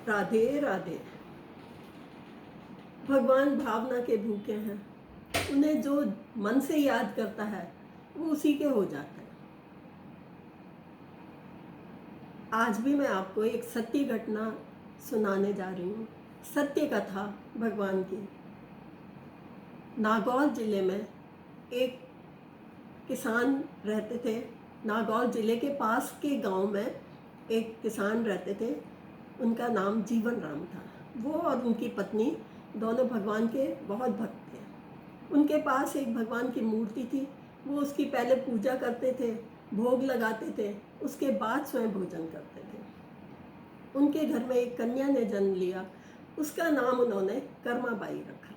राधे राधे। भगवान भावना के भूखे हैं। उन्हें जो मन से याद करता है वो उसी के हो जाता है। आज भी मैं आपको एक सत्य घटना सुनाने जा रही हूँ। सत्य कथा भगवान की। नागौर जिले में एक किसान रहते थे। नागौर जिले के पास के गांव में एक किसान रहते थे। उनका नाम जीवन राम था। वो और उनकी पत्नी दोनों भगवान के बहुत भक्त थे। उनके पास एक भगवान की मूर्ति थी। वो उसकी पहले पूजा करते थे, भोग लगाते थे, उसके बाद स्वयं भोजन करते थे। उनके घर में एक कन्या ने जन्म लिया। उसका नाम उन्होंने कर्माबाई रखा।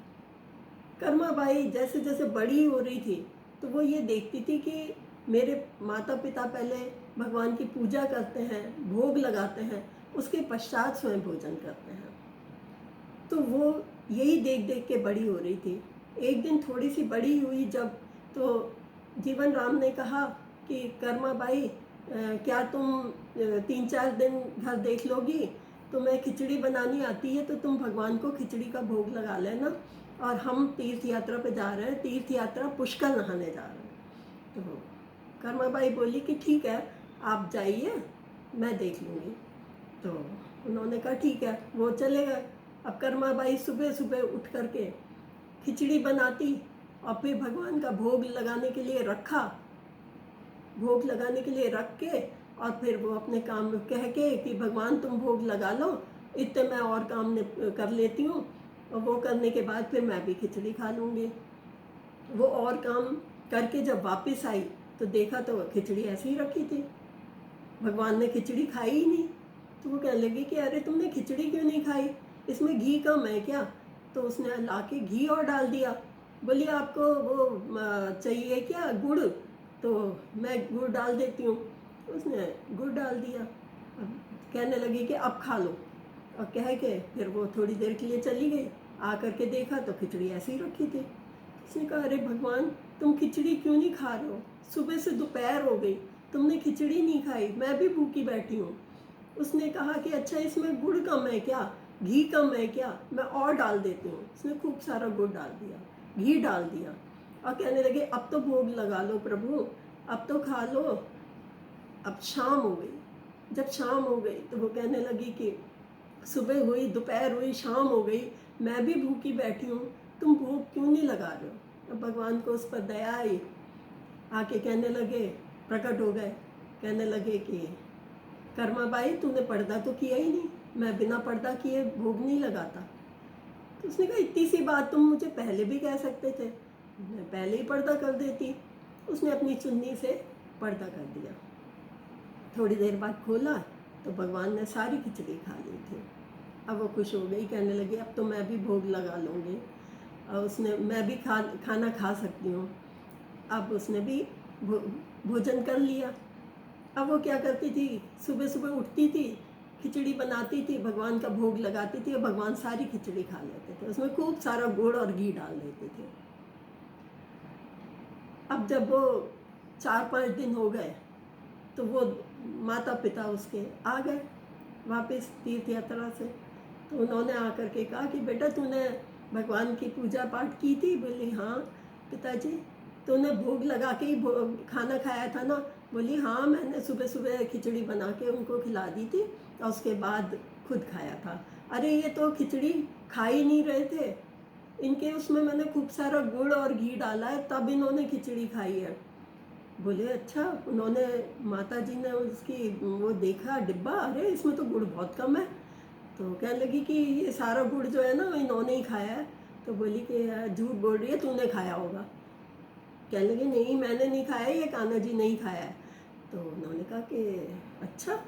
कर्माबाई जैसे जैसे बड़ी हो रही थी तो वो ये देखती थी कि मेरे माता पिता पहले भगवान की पूजा करते हैं, भोग लगाते हैं, उसके पश्चात स्वयं भोजन करते हैं। तो वो यही देख देख के बड़ी हो रही थी। एक दिन थोड़ी सी बड़ी हुई जब, तो जीवन राम ने कहा कि कर्माबाई, क्या तुम 3-4 दिन घर देख लोगी? तुम्हें खिचड़ी बनानी आती है तो तुम भगवान को खिचड़ी का भोग लगा लेना। और हम तीर्थ यात्रा पे जा रहे हैं, तीर्थ यात्रा पुष्कर नहाने जा रहे हैं। तो कर्माबाई बोली कि ठीक है, आप जाइए, मैं देख लूँगी। तो उन्होंने कहा ठीक है, वो चले गए। अब कर्माबाई सुबह सुबह उठ करके खिचड़ी बनाती और फिर भगवान का भोग लगाने के लिए रखा। भोग लगाने के लिए रख के और फिर वो अपने काम कह के कि भगवान तुम भोग लगा लो, इतने मैं और काम कर लेती हूँ, और वो करने के बाद फिर मैं भी खिचड़ी खा लूँगी। वो और काम करके जब वापस आई तो देखा तो खिचड़ी ऐसी ही रखी थी। भगवान ने खिचड़ी खाई ही नहीं। तो वो कहने लगी कि अरे तुमने खिचड़ी क्यों नहीं खाई, इसमें घी कम है क्या? तो उसने लाके घी और डाल दिया। बोली आपको वो चाहिए क्या, गुड़? तो मैं गुड़ डाल देती हूँ। उसने गुड़ डाल दिया। अब कहने लगी कि अब खा लो, और कह के फिर वो थोड़ी देर के लिए चली गई। आ करके देखा तो खिचड़ी ऐसी ही रखी थी। उसने कहा अरे भगवान, तुम खिचड़ी क्यों नहीं खा रहे हो? सुबह से दोपहर हो गई, तुमने खिचड़ी नहीं खाई, मैं भी भूखी बैठी हूँ। उसने कहा कि अच्छा इसमें गुड़ कम है क्या, घी कम है क्या, मैं और डाल देती हूँ। उसने खूब सारा गुड़ डाल दिया, घी डाल दिया, और कहने लगे अब तो भोग लगा लो प्रभु, अब तो खा लो। अब शाम हो गई। जब शाम हो गई तो वो कहने लगी कि सुबह हुई, दोपहर हुई, शाम हो गई, मैं भी भूखी बैठी हूँ, तुम भूख क्यों नहीं लगा रहे हो? अब भगवान को उस पर दया आई। आके कहने लगे, प्रकट हो गए, कहने लगे कि कर्माबाई तूने पर्दा तो किया ही नहीं, मैं बिना पर्दा किए भोग नहीं लगाता। तो उसने कहा इतनी सी बात तुम मुझे पहले भी कह सकते थे, मैं पहले ही पर्दा कर देती। उसने अपनी चुन्नी से पर्दा कर दिया। थोड़ी देर बाद खोला तो भगवान ने सारी खिचड़ी खा ली थी। अब वो खुश हो गई, कहने लगी अब तो मैं भी भोग लगा लूँगी, और उसने मैं भी खाना खा सकती हूँ। अब उसने भी भोजन कर लिया। अब वो क्या करती थी, सुबह सुबह उठती थी, खिचड़ी बनाती थी, भगवान का भोग लगाती थी, और भगवान सारी खिचड़ी खा लेते थे। उसमें खूब सारा गुड़ और घी डाल देते थे। अब जब वो 4-5 दिन हो गए तो वो माता पिता उसके आ गए वापस तीर्थ यात्रा से। तो उन्होंने आकर के कहा कि बेटा तूने भगवान की पूजा पाठ की थी? बोली हाँ पिताजी। तूने भोग लगा के ही खाना खाया था ना? बोली हाँ, मैंने सुबह सुबह खिचड़ी बना के उनको खिला दी थी और उसके बाद खुद खाया था। अरे ये तो खिचड़ी खा ही नहीं रहे थे, इनके उसमें मैंने खूब सारा गुड़ और घी डाला है तब इन्होंने खिचड़ी खाई है। बोले अच्छा। उन्होंने, माता जी ने उसकी वो देखा डिब्बा, अरे इसमें तो गुड़ बहुत कम है। तो कहने लगी कि ये सारा गुड़ जो है ना इन्होंने ही खाया है। तो बोली कि झूठ बोल रही है, तूने खाया होगा। कहने लगी नहीं मैंने नहीं खाया, ये कान्हा जी नहीं खाया है। तो उन्होंने कहा कि अच्छा,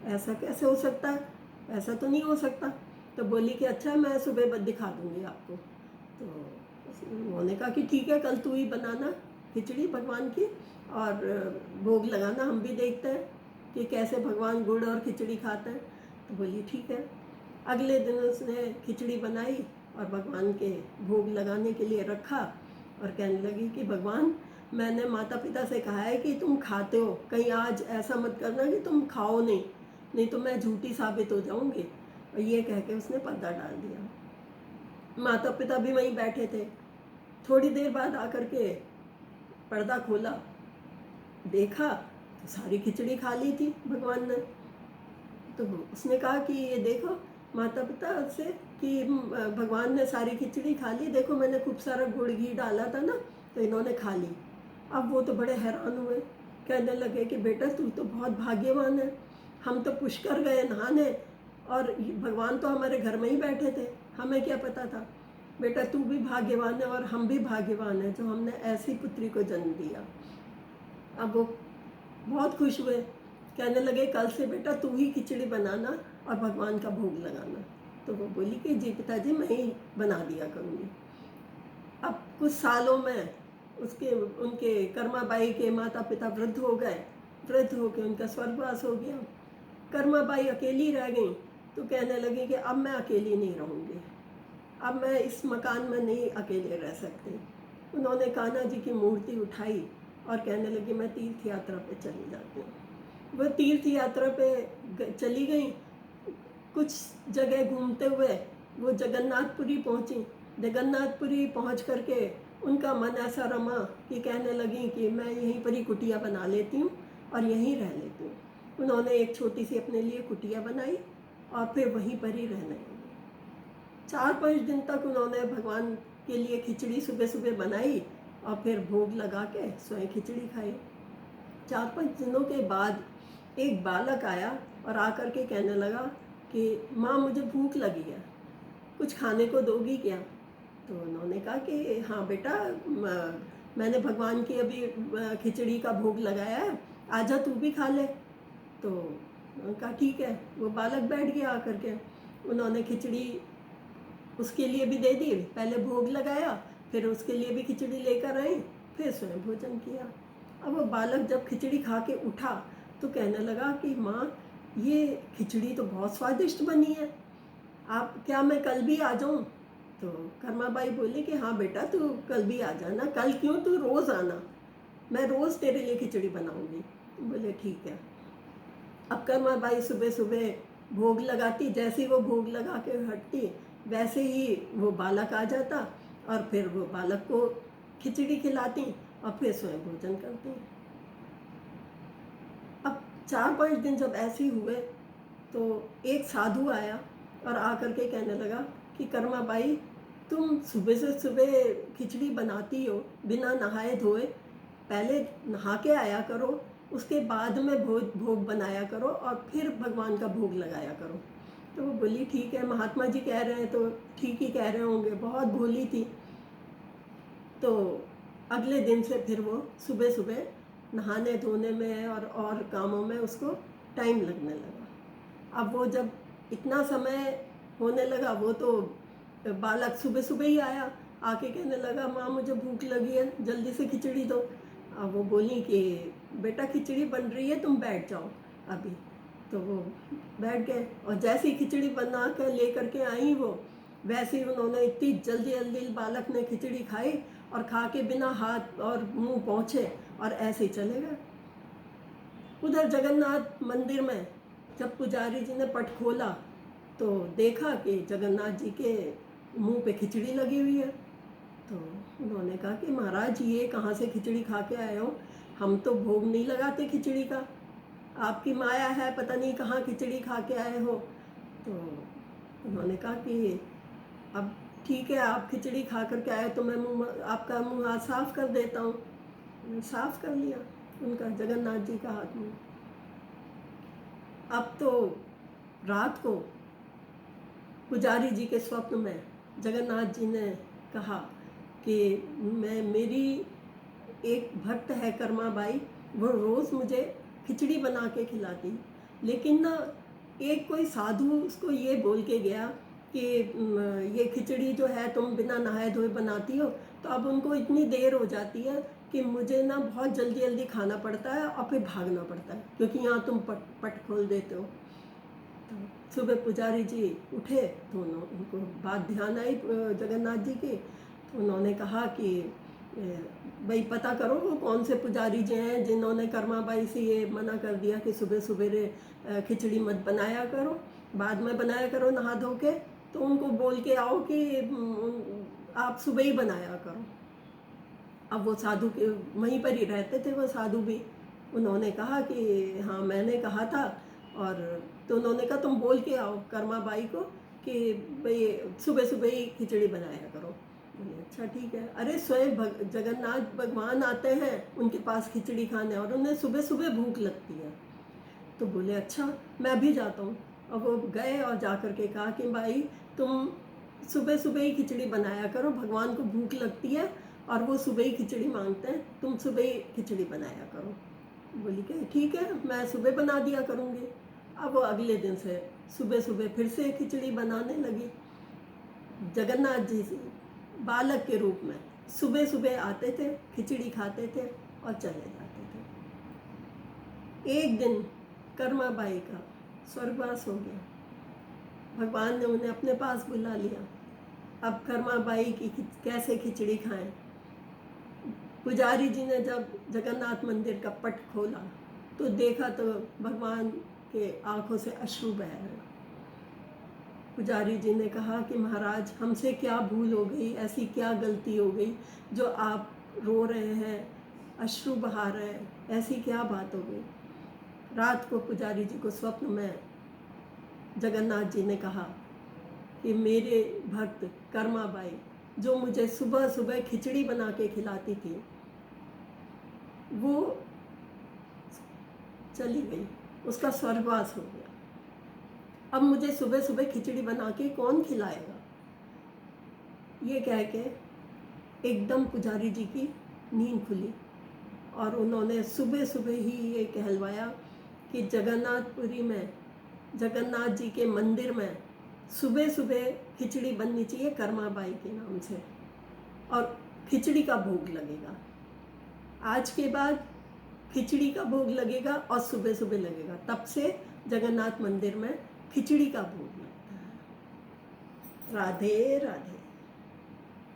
ऐसा कैसे हो सकता है, ऐसा तो नहीं हो सकता। तो बोली कि अच्छा मैं सुबह दिखा दूंगी आपको। तो उन्होंने कहा कि ठीक है, कल तू ही बनाना खिचड़ी भगवान की और भोग लगाना, हम भी देखते हैं कि कैसे भगवान गुड़ और खिचड़ी खाते हैं। तो बोली ठीक है। अगले दिन उसने खिचड़ी बनाई और भगवान के भोग लगाने के लिए रखा, और कहने लगी कि भगवान मैंने माता पिता से कहा है कि तुम खाते हो, कहीं आज ऐसा मत करना कि तुम खाओ नहीं, नहीं तो मैं झूठी साबित हो जाऊंगी। और ये कह के उसने पर्दा डाल दिया। माता पिता भी वहीं बैठे थे। थोड़ी देर बाद आकर के पर्दा खोला, देखा तो सारी खिचड़ी खा ली थी भगवान ने। तो उसने कहा कि ये देखो माता पिता से कि भगवान ने सारी खिचड़ी खा ली, देखो मैंने खूब सारा गुड़ घी डाला था ना, तो इन्होंने खा ली। अब वो तो बड़े हैरान हुए, कहने लगे कि बेटा तू तो बहुत भाग्यवान है, हम तो पुष्कर गए नहाने और भगवान तो हमारे घर में ही बैठे थे, हमें क्या पता था। बेटा तू भी भाग्यवान है और हम भी भाग्यवान हैं जो हमने ऐसी पुत्री को जन्म दिया। अब वो बहुत खुश हुए, कहने लगे कल से बेटा तू ही खिचड़ी बनाना और भगवान का भोग लगाना। तो वो बोली कि जी पिताजी मैं ही बना दिया करूँगी। अब कुछ सालों में उसके उनके कर्माबाई के माता पिता वृद्ध हो गए, वृद्ध होकर उनका स्वर्गवास हो गया। कर्माबाई अकेली रह गई, तो कहने लगी कि अब मैं अकेली नहीं रहूँगी, अब मैं इस मकान में नहीं अकेले रह सकती। उन्होंने कान्हा जी की मूर्ति उठाई और कहने लगी मैं तीर्थ यात्रा पे चली जाती हूँ। वह तीर्थ यात्रा पे चली गई। कुछ जगह घूमते हुए वो जगन्नाथपुरी पहुँची। जगन्नाथपुरी पहुँच करके उनका मन ऐसा रमा कि कहने लगी कि मैं यहीं पर ही कुटिया बना लेती हूँ और यहीं रह लेती हूँ। उन्होंने एक छोटी सी अपने लिए कुटिया बनाई और फिर वहीं पर ही रहने लगी। 4-5 दिन तक उन्होंने भगवान के लिए खिचड़ी सुबह सुबह बनाई और फिर भोग लगा के स्वयं खिचड़ी खाई। 4-5 दिनों के बाद एक बालक आया और आकर के कहने लगा कि माँ मुझे भूख लगी है, कुछ खाने को दोगी क्या? तो उन्होंने कहा कि हाँ बेटा मैंने भगवान की अभी खिचड़ी का भोग लगाया है, आजा तू भी खा ले। तो उन्होंने कहा ठीक है। वो बालक बैठ गया आकर के, उन्होंने खिचड़ी उसके लिए भी दे दी, पहले भोग लगाया, फिर उसके लिए भी खिचड़ी लेकर आई, फिर स्वयं भोजन किया। अब वो बालक जब खिचड़ी खा के उठा तो कहने लगा कि माँ ये खिचड़ी तो बहुत स्वादिष्ट बनी है, आप क्या मैं कल भी आ जाऊँ? तो कर्माबाई बोली कि हाँ बेटा तू कल भी आ जाना। कल क्यों, तू रोज़ आना, मैं रोज़ तेरे लिए खिचड़ी बनाऊँगी। बोले ठीक है। अब कर्माबाई सुबह सुबह भोग लगाती, जैसे ही वो भोग लगा के हटती वैसे ही वो बालक आ जाता और फिर वो बालक को खिचड़ी खिलाती और फिर स्वयं भोजन करती। अब 4-5 दिन जब ऐसे ही हुए तो एक साधु आया और आकर के कहने लगा कि कर्माबाई तुम सुबह से सुबह खिचड़ी बनाती हो बिना नहाए धोए, पहले नहा के आया करो, उसके बाद में भोग बनाया करो और फिर भगवान का भोग लगाया करो। तो वो बोली ठीक है, महात्मा जी कह रहे हैं तो ठीक ही कह रहे होंगे, बहुत भोली थी। तो अगले दिन से फिर वो सुबह सुबह नहाने धोने में और कामों में उसको टाइम लगने लगा। अब वो जब इतना समय होने लगा, वो तो बालक सुबह सुबह ही आया, आके कहने लगा माँ मुझे भूख लगी है, जल्दी से खिचड़ी दो। अब वो बोली कि बेटा खिचड़ी बन रही है, तुम बैठ जाओ अभी। तो वो बैठ गए और जैसे ही खिचड़ी बना कर ले करके आई वो, वैसे ही उन्होंने इतनी जल्दी जल्दी बालक ने खिचड़ी खाई और खा के बिना हाथ और मुंह पहुँचे और ऐसे ही चले गए। उधर जगन्नाथ मंदिर में जब पुजारी जी ने पट खोला तो देखा कि जगन्नाथ जी के मुंह पे खिचड़ी लगी हुई है। तो उन्होंने कहा कि महाराज ये कहाँ से खिचड़ी खा के आए हो, हम तो भोग नहीं लगाते खिचड़ी का, आपकी माया है, पता नहीं कहाँ खिचड़ी खा के आए हो। तो उन्होंने कहा कि अब ठीक है आप खिचड़ी खा कर के आए तो मैं आपका मुंह हाथ साफ कर देता हूँ। साफ कर लिया उनका जगन्नाथ जी का हाथ मुंह। अब तो रात को पुजारी जी के स्वप्न में जगन्नाथ जी ने कहा कि मेरी एक भक्त है कर्माबाई, वो रोज़ मुझे खिचड़ी बना के खिलाती, लेकिन ना एक कोई साधु उसको ये बोल के गया कि ये खिचड़ी जो है तुम बिना नहाए धोए बनाती हो, तो अब उनको इतनी देर हो जाती है कि मुझे ना बहुत जल्दी जल्दी खाना पड़ता है और फिर भागना पड़ता है, क्योंकि यहाँ तुम पट खोल देते हो। तो सुबह पुजारी जी उठे तो उनको बात ध्यान आई जगन्नाथ जी की। तो उन्होंने कहा कि भाई पता करो वो कौन से पुजारी जी हैं जिन्होंने कर्माबाई से ये मना कर दिया कि सुबह सुबह खिचड़ी मत बनाया करो। बाद में बनाया करो नहा धो के, तो उनको बोल के आओ कि आप सुबह ही बनाया करो। अब वो साधु के वहीं पर ही रहते थे वो साधु भी, उन्होंने कहा कि हाँ मैंने कहा था, और तो उन्होंने कहा तुम बोल के आओ कर्मा बाई को कि भाई सुबह सुबह ही खिचड़ी बनाया करो। बोले अच्छा ठीक है। अरे स्वयं जगन्नाथ भगवान आते हैं उनके पास खिचड़ी खाने, और उन्हें सुबह सुबह भूख लगती है। तो बोले अच्छा मैं भी जाता हूँ। और वो गए और जा कर के कहा कि भाई तुम सुबह सुबह ही खिचड़ी बनाया करो, भगवान को भूख लगती है और वो सुबह ही खिचड़ी मांगते हैं, तुम सुबह ही खिचड़ी बनाया करो। बोली कि ठीक है मैं सुबह बना दिया करूँगी। अब वो अगले दिन से सुबह सुबह फिर से खिचड़ी बनाने लगी। जगन्नाथ जी बालक के रूप में सुबह सुबह आते थे, खिचड़ी खाते थे और चले जाते थे। एक दिन कर्माबाई का स्वर्गवास हो गया, भगवान ने उन्हें अपने पास बुला लिया। अब कर्माबाई की कैसे खिचड़ी खाएं। पुजारी जी ने जब जगन्नाथ मंदिर का पट खोला तो देखा तो भगवान के आंखों से अश्रु बह रहे। पुजारी जी ने कहा कि महाराज हमसे क्या भूल हो गई, ऐसी क्या गलती हो गई जो आप रो रहे हैं, अश्रु बहा रहे हैं, ऐसी क्या बात हो गई। रात को पुजारी जी को स्वप्न में जगन्नाथ जी ने कहा कि मेरे भक्त कर्माबाई जो मुझे सुबह सुबह खिचड़ी बना के खिलाती थी वो चली गई, उसका स्वर्गवास हो गया। अब मुझे सुबह सुबह खिचड़ी बना के कौन खिलाएगा। ये कह के एकदम पुजारी जी की नींद खुली और उन्होंने सुबह सुबह ही ये कहलवाया कि जगन्नाथपुरी में जगन्नाथ जी के मंदिर में सुबह सुबह खिचड़ी बननी चाहिए कर्माबाई के नाम से, और खिचड़ी का भोग लगेगा। आज के बाद खिचड़ी का भोग लगेगा और सुबह सुबह लगेगा। तब से जगन्नाथ मंदिर में खिचड़ी का भोग लगता है। राधे राधे।